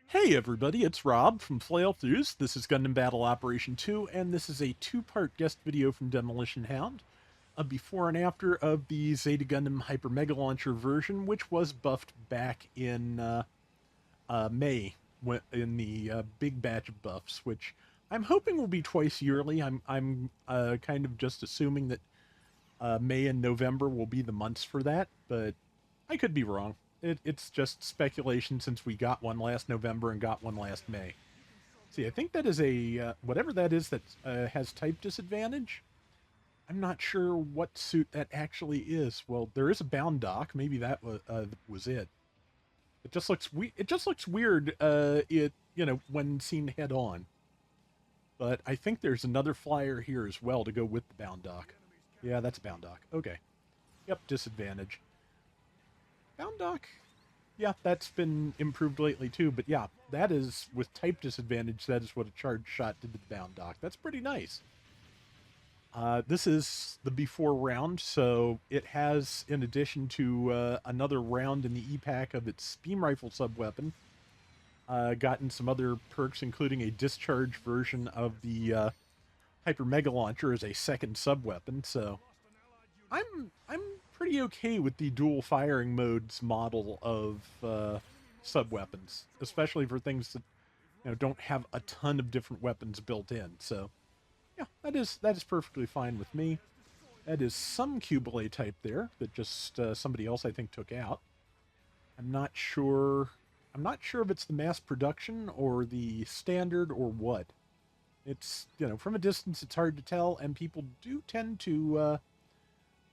Hey everybody, it's Rob from Flailthroughs. This is Gundam Battle Operation 2, and this is a two-part guest video from Demolition Hound, a before and after of the Zeta Gundam Hyper Mega Launcher version, which was buffed back in May, in the big batch of buffs, which I'm hoping will be twice yearly. I'm kind of just assuming that May and November will be the months for that, but I could be wrong. It's just speculation since we got one last November and got one last May. See, I think that is a whatever that is that has type disadvantage. I'm not sure what suit that actually is. Well, there is a bound dock. Maybe that was it. It just looks weird. When seen head on. But I think there's another flyer here as well to go with the bound dock. Yeah, that's a bound dock. Okay. Yep, disadvantage. Bound dock, yeah, that's been improved lately too. But yeah, that is with type disadvantage. That is what a charge shot did to the bound dock. That's pretty nice. This is the before round, so it has, in addition to another round in the E-Pack of its beam rifle subweapon, gotten some other perks, including a discharge version of the Hyper Mega Launcher as a second subweapon. So I'm pretty okay with the dual firing modes model of sub weapons, especially for things that don't have a ton of different weapons built in. So yeah, that is perfectly fine with me. That is some Cubile type there that just somebody else I think took out. I'm not sure. I'm not sure if it's the mass production or the standard or what. It's from a distance it's hard to tell, and people do tend to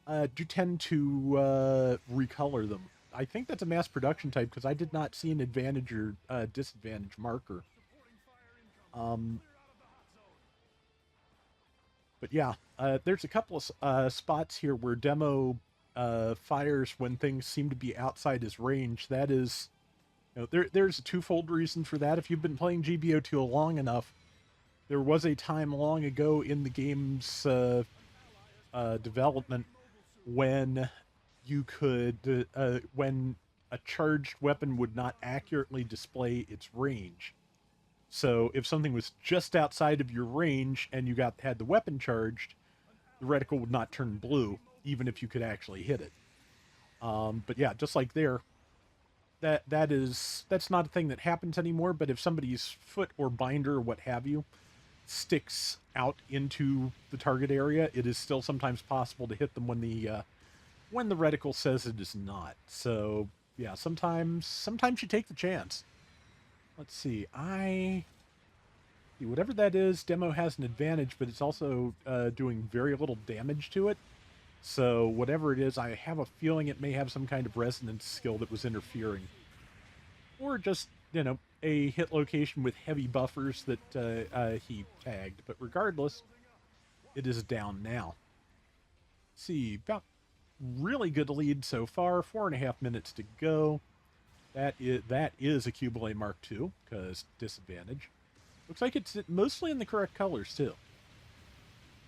recolor them. I think that's a mass production type because I did not see an advantage or disadvantage marker. Um, but yeah, there's a couple of spots here where demo fires when things seem to be outside his range. That is, there's a twofold reason for that. If you've been playing GBO2 long enough, there was a time long ago in the game's development when when a charged weapon would not accurately display its range. So if something was just outside of your range and you had the weapon charged, the reticle would not turn blue, even if you could actually hit it. But yeah, just like there, that's not a thing that happens anymore. But if somebody's foot or binder or what have you sticks out into the target area, it is still sometimes possible to hit them when the reticle says it is not. So yeah, sometimes you take the chance. Let's see. Whatever that is, demo has an advantage, but it's also doing very little damage to it. So whatever it is, I have a feeling it may have some kind of resonance skill that was interfering, or just a hit location with heavy buffers that he tagged. But regardless, it is down now. Let's see, about really good lead so far. 4.5 minutes to go. That is a Cubile Mark II, because disadvantage. Looks like it's mostly in the correct colors, too.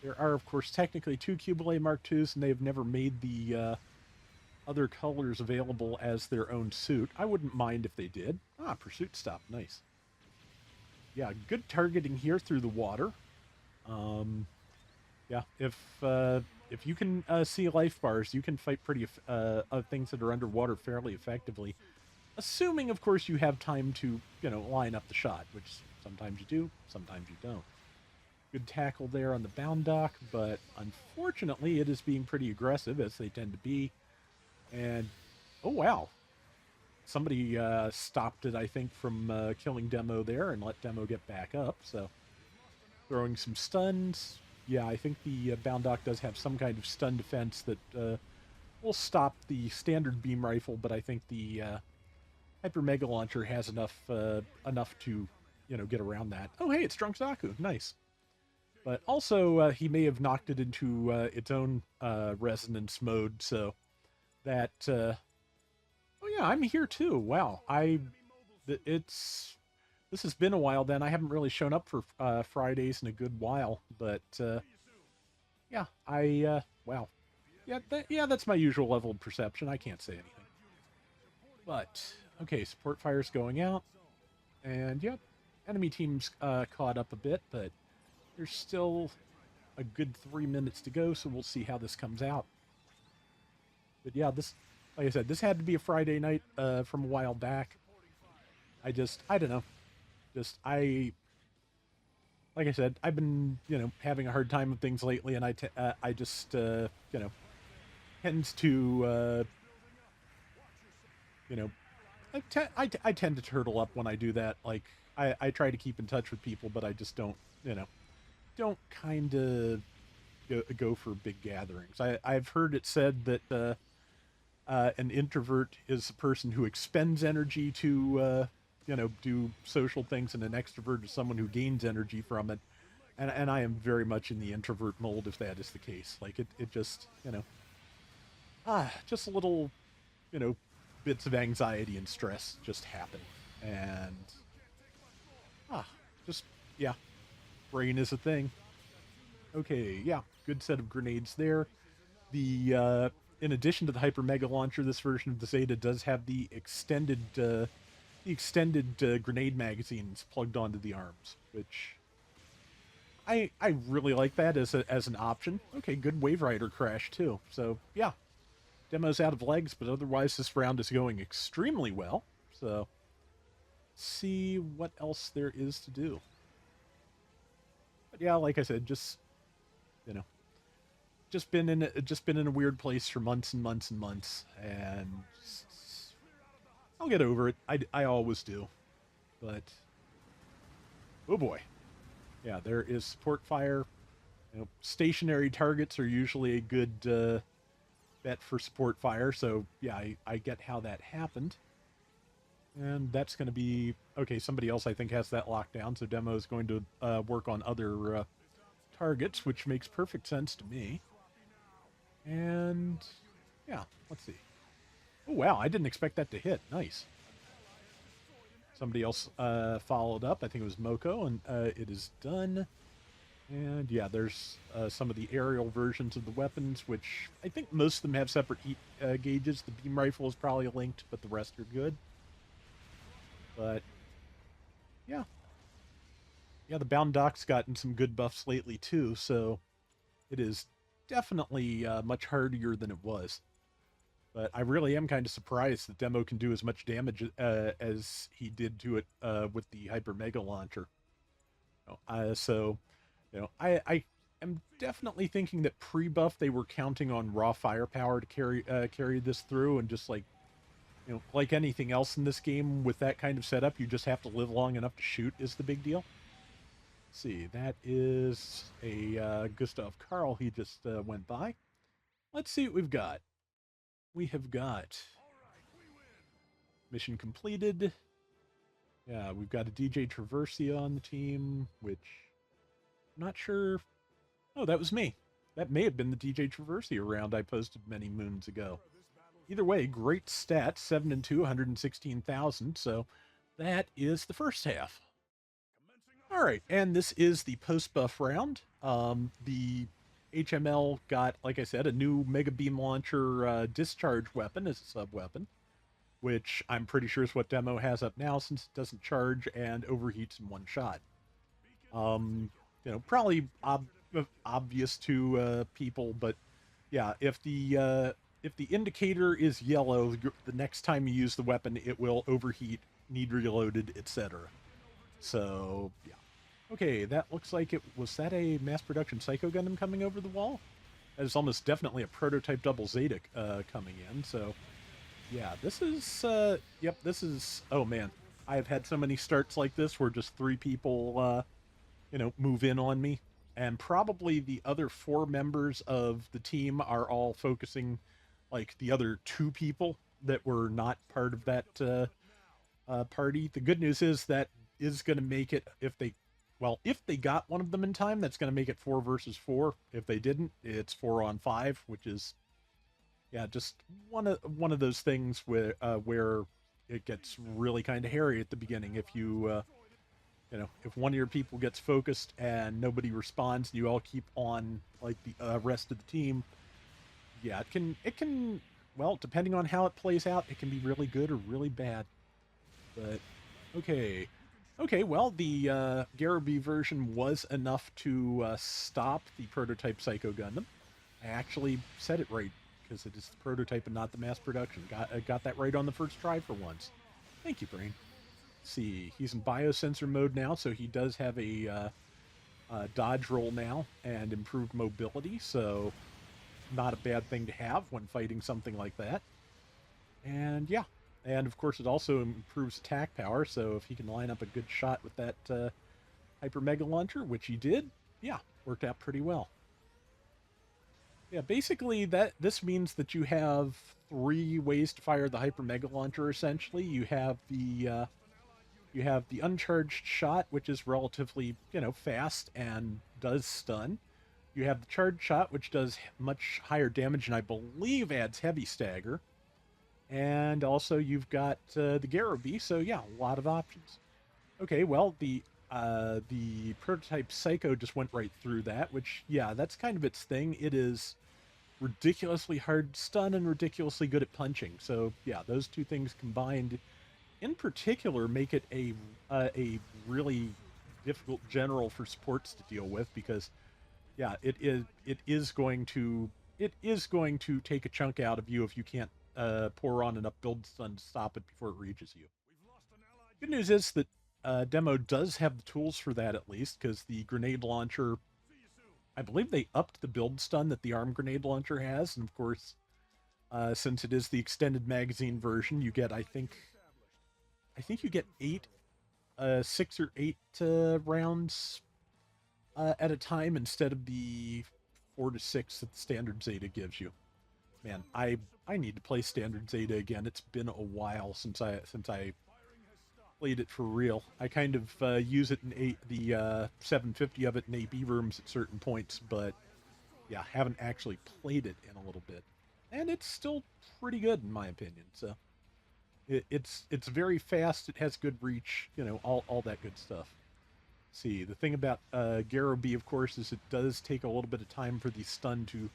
There are, of course, technically two Cubile Mark IIs, and they've never made the other colors available as their own suit. I wouldn't mind if they did. Ah, pursuit stop. Nice. Yeah, good targeting here through the water. Yeah, if you can see life bars, you can fight things that are underwater fairly effectively. Assuming, of course, you have time to, line up the shot, which sometimes you do, sometimes you don't. Good tackle there on the bound dock, but unfortunately it is being pretty aggressive, as they tend to be. And, oh wow. Somebody stopped it, I think, from killing Demo there and let Demo get back up, so throwing some stuns. Yeah, I think the bound dock does have some kind of stun defense that will stop the standard beam rifle, but I think the Hyper Mega Launcher has enough to get around that. Oh hey, it's Drunk Zaku, nice. But also he may have knocked it into its own resonance mode, so that oh yeah, I'm here too. Wow, this has been a while then. I haven't really shown up for Fridays in a good while, but yeah, wow. Yeah, that's my usual level of perception. I can't say anything. But, okay, support fire's going out. And yep, enemy team's caught up a bit, but there's still a good 3 minutes to go, so we'll see how this comes out. But yeah, this, like I said, this had to be a Friday night from a while back. I don't know. Like I said, I've been, having a hard time with things lately, and I just, tends to, you know, I tend to turtle up when I do that. Like, I try to keep in touch with people, but I just don't kind of go for big gatherings. I've heard it said that an introvert is a person who expends energy to do social things, and an extrovert is someone who gains energy from it. And I am very much in the introvert mold if that is the case. Like it just just a little bits of anxiety and stress just happen, and ah just yeah, brain is a thing. Okay, yeah, good set of grenades there. The in addition to the hyper mega launcher, this version of the Zeta does have the extended grenade magazines plugged onto the arms, which I really like that as an option. Okay, good Wave Rider crash too. So yeah, demo's out of legs, but otherwise this round is going extremely well. So see what else there is to do. But yeah, like I said, just you know, just been in a weird place for months and months and months, and I'll get over it. I always do, but oh boy, yeah, there is support fire. Stationary targets are usually a good bet for support fire. So yeah, I get how that happened. And that's going to be okay. Somebody else I think has that locked down. So demo is going to work on other targets, which makes perfect sense to me. And yeah, let's see. Oh wow, I didn't expect that to hit. Nice. Somebody else followed up. I think it was Moko, and it is done. And yeah, there's some of the aerial versions of the weapons, which I think most of them have separate heat gauges. The beam rifle is probably linked, but the rest are good. But yeah. Yeah, the Bound Doc's gotten some good buffs lately too, so it is definitely much hardier than it was. But I really am kind of surprised that Demo can do as much damage as he did to it with the Hyper Mega Launcher. So, I am definitely thinking that pre-buff they were counting on raw firepower to carry this through, and just like anything else in this game with that kind of setup, you just have to live long enough to shoot is the big deal. Let's see, that is a Gustav Karl. He just went by. Let's see what we've got. We have got mission completed. Yeah, we've got a DJ Traversia on the team, which I'm not sure. Oh, that was me. That may have been the DJ Traversia round I posted many moons ago. Either way, great stats, 7 and 2, 116,000. So that is the first half. All right, and this is the post-buff round. The HML got, like I said, a new Mega Beam Launcher discharge weapon as a sub-weapon, which I'm pretty sure is what Demo has up now, since it doesn't charge and overheats in one shot. Probably obvious to people, but yeah, if the indicator is yellow, the next time you use the weapon, it will overheat, need reloaded, etc. So yeah. Okay, that looks like it was that a mass production Psycho Gundam coming over the wall? That is almost definitely a prototype double Zeta coming in. So yeah, this is yep, this is, oh man, I've had so many starts like this where just 3 people move in on me, and probably the other 4 members of the team are all focusing, like, the other 2 people that were not part of that party. The good news is that is going to make it, if they got one of them in time, that's going to make it 4 versus 4. If they didn't, it's 4 on 5, which is, yeah, just one of those things where it gets really kind of hairy at the beginning. If you if one of your people gets focused and nobody responds, and you all keep on like the rest of the team, yeah, it can, well, depending on how it plays out, it can be really good or really bad. But okay, Okay, well, the Garibee version was enough to stop the prototype Psycho Gundam. I actually said it right because it is the prototype and not the mass production. Got that right on the first try for once. Thank you, Brain. Let's see, he's in biosensor mode now, so he does have a dodge roll now and improved mobility. So not a bad thing to have when fighting something like that. And yeah, and of course it also improves attack power. So if he can line up a good shot with that Hyper Mega Launcher, which he did, yeah, worked out pretty well. Yeah, basically that this means that you have three ways to fire the Hyper Mega Launcher. Essentially, you have the uncharged shot, which is relatively fast and does stun. You have the charged shot, which does much higher damage and I believe adds heavy stagger. And also you've got the Garibee, so yeah, a lot of options. Okay, well the prototype Psycho just went right through that, which yeah, that's kind of its thing. It is ridiculously hard to stun and ridiculously good at punching. So yeah, those two things combined, in particular, make it a really difficult general for supports to deal with because yeah, it is going to take a chunk out of you if you can't pour on enough build stun to stop it before it reaches you. Good news is that demo does have the tools for that at least, because the grenade launcher, I believe they upped the build stun that the arm grenade launcher has, and of course, since it is the extended magazine version, you get I think you get 6 or 8 rounds at a time instead of the 4 to 6 that the standard Zeta gives you. Man, I need to play standard Zeta again. It's been a while since I played it for real. I kind of use it in the 750 of it in AB rooms at certain points, but yeah, haven't actually played it in a little bit, and it's still pretty good in my opinion. So it's very fast. It has good reach. All that good stuff. See, the thing about Garibee, of course, is it does take a little bit of time for the stun to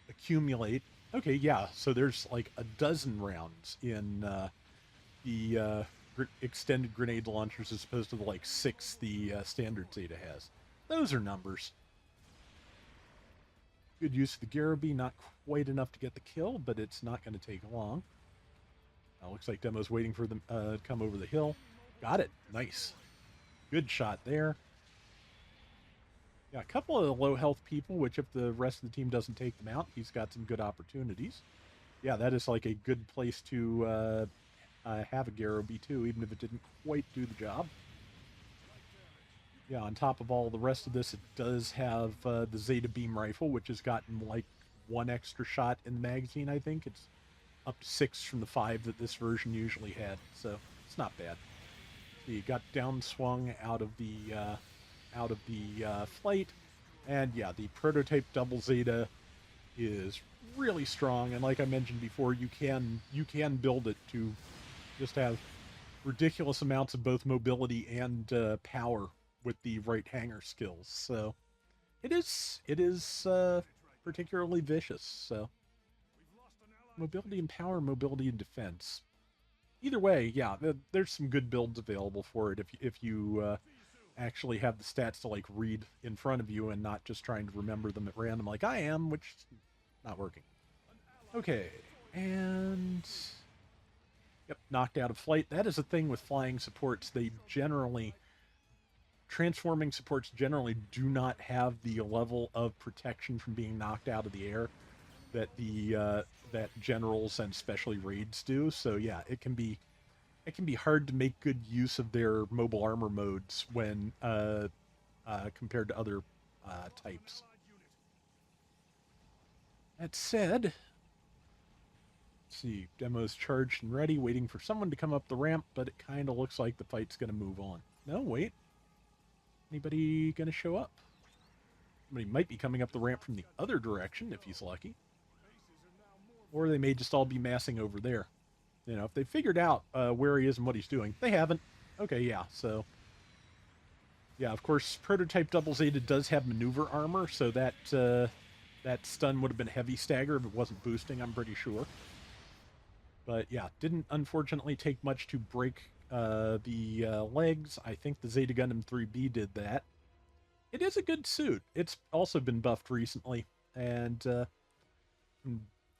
accumulate. Okay, yeah, so there's like a dozen rounds in the extended grenade launchers as opposed to the like 6 the standard Zeta has. Those are numbers. Good use of the Garibee, not quite enough to get the kill, but it's not going to take long. Looks like Demo's waiting for them to come over the hill. Got it. Nice. Good shot there. Yeah, a couple of the low health people, which if the rest of the team doesn't take them out, he's got some good opportunities. Yeah, that is like a good place to have a Garibee too, even if it didn't quite do the job. Yeah, on top of all the rest of this, it does have the Zeta beam rifle, which has gotten like 1 extra shot in the magazine, I think. It's up to 6 from the 5 that this version usually had, so it's not bad. So you got down swung out of the flight, and yeah, the prototype double Zeta is really strong, and like I mentioned before, you can build it to just have ridiculous amounts of both mobility and power with the right hanger skills. So it is particularly vicious. So mobility and power, mobility and defense. Either way, yeah, there's some good builds available for it if you actually have the stats to like read in front of you and not just trying to remember them at random like I am, which is not working. Okay, and yep, knocked out of flight. That is a thing with flying supports. They generally transforming supports generally do not have the level of protection from being knocked out of the air that the that generals and especially raids do. So yeah, it can be hard to make good use of their mobile armor modes when compared to other types. That said, let's see, demo's charged and ready, waiting for someone to come up the ramp, but it kind of looks like the fight's going to move on. No, wait. Anybody going to show up? Somebody might be coming up the ramp from the other direction if he's lucky. Or they may just all be massing over there. If they figured out where he is and what he's doing. They haven't. Okay, yeah, so yeah, of course, prototype Double Zeta does have maneuver armor, so that that stun would have been heavy stagger if it wasn't boosting, I'm pretty sure. But yeah, didn't unfortunately take much to break The legs, I think the Zeta Gundam 3B did that. It is a good suit. It's also been buffed recently, and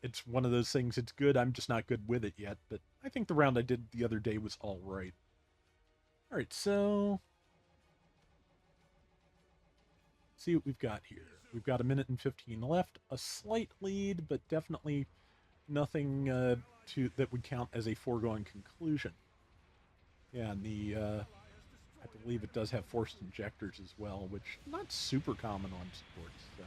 it's one of those things. It's good. I'm just not good with it yet, but I think the round I did the other day was all right. All right, so see what we've got here. We've got a minute and 15 left, a slight lead, but definitely nothing to that would count as a foregone conclusion. Yeah, and I believe it does have forced injectors as well, which not super common on sports. So.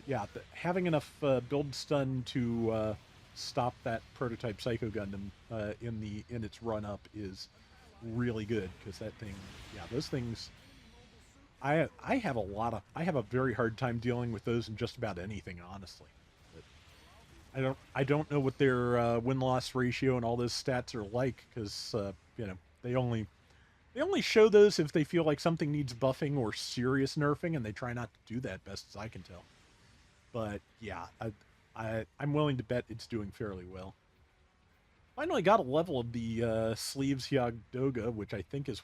Yeah, having enough build stun to stop that prototype Psycho Gundam in its run up is really good, because that thing, yeah, those things. I have I have a very hard time dealing with those in just about anything, honestly. But I don't know what their win loss ratio and all those stats are like, because you know, they only show those if they feel like something needs buffing or serious nerfing, and they try not to do that, best as I can tell. But yeah, I'm willing to bet it's doing fairly well. Finally got a level of the sleeves Hyagdoga, which I think is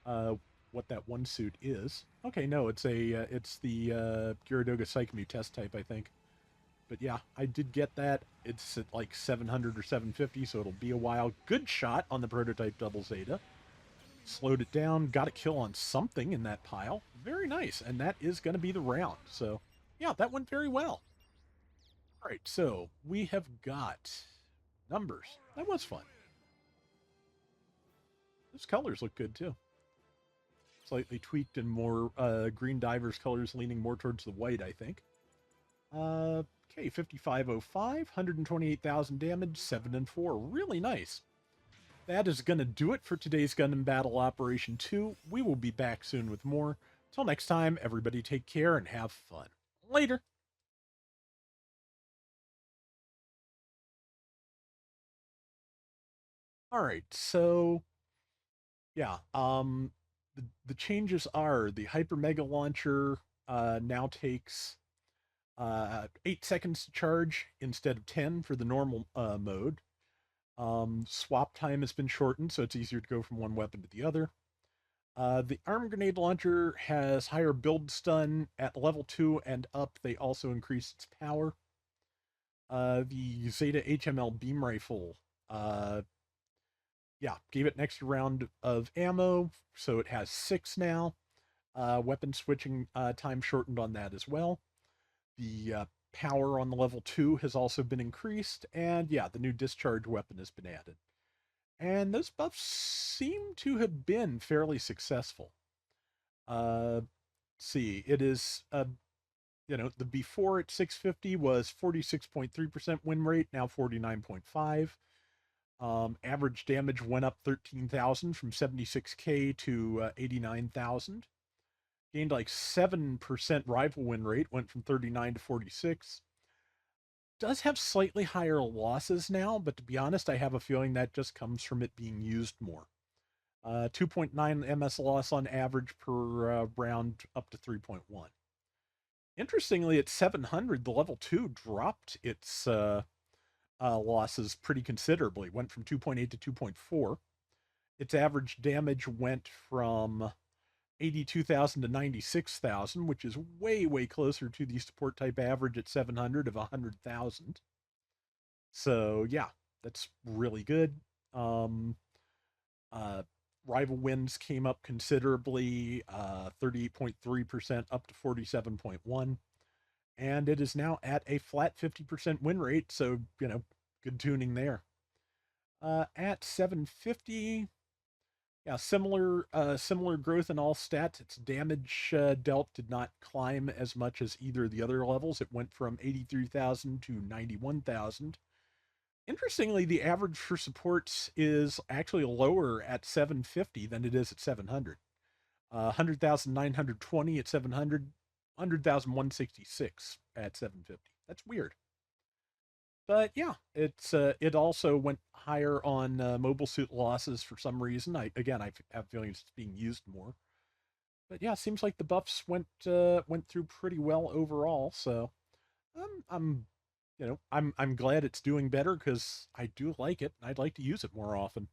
uh, what that one suit is. Okay, no, it's the Gyaradoga Psychemu test type, I think. But yeah, I did get that. It's at like 700 or 750, so it'll be a while. Good shot on the prototype Double Zeta. Slowed it down, got a kill on something in that pile. Very nice, and that is going to be the round. So yeah, that went very well. All right, so we have got numbers. That was fun. Those colors look good too. Slightly tweaked and more green divers colors, leaning more towards the white, I think. Okay, 5505, 128,000 damage, 7 and 4. Really nice. That is going to do it for today's Gundam Battle Operation 2. We will be back soon with more. Till next time, everybody take care and have fun. Later. All right, so yeah, the changes are the Hyper Mega Launcher now takes 8 seconds to charge instead of 10 for the normal mode. Swap time has been shortened, so it's easier to go from one weapon to the other. The arm grenade launcher has higher build stun at level 2 and up. They also increase its power. The Zeta HML beam rifle, yeah, gave it an extra round of ammo, so it has 6 now. Weapon switching time shortened on that as well. The power on the level 2 has also been increased, and yeah, the new discharge weapon has been added. And those buffs seem to have been fairly successful. See, it is, the before at 650 was 46.3% win rate, now 49.5. Average damage went up 13,000 from 76k to 89,000. Gained like 7% rival win rate, went from 39 to 46. Does have slightly higher losses now, but to be honest, I have a feeling that just comes from it being used more. 2.9 MS loss on average per round, up to 3.1. Interestingly, at 700, the level 2 dropped its losses pretty considerably, went from 2.8 to 2.4. Its average damage went from 82,000 to 96,000, which is way, way closer to the support type average at 700 of 100,000. So, yeah, that's really good. Rival wins came up considerably, 38.3% up to 47.1. And it is now at a flat 50% win rate, so, good tuning there. At 750, yeah, similar growth in all stats. Its damage dealt did not climb as much as either of the other levels. It went from 83,000 to 91,000. Interestingly, the average for supports is actually lower at 750 than it is at 700. 100,920 at 700, 100,166 at 750. That's weird. But yeah, it also went higher on mobile suit losses for some reason. I have feelings it's being used more. But yeah, seems like the buffs went through pretty well overall. So I'm I'm glad it's doing better because I do like it and I'd like to use it more often.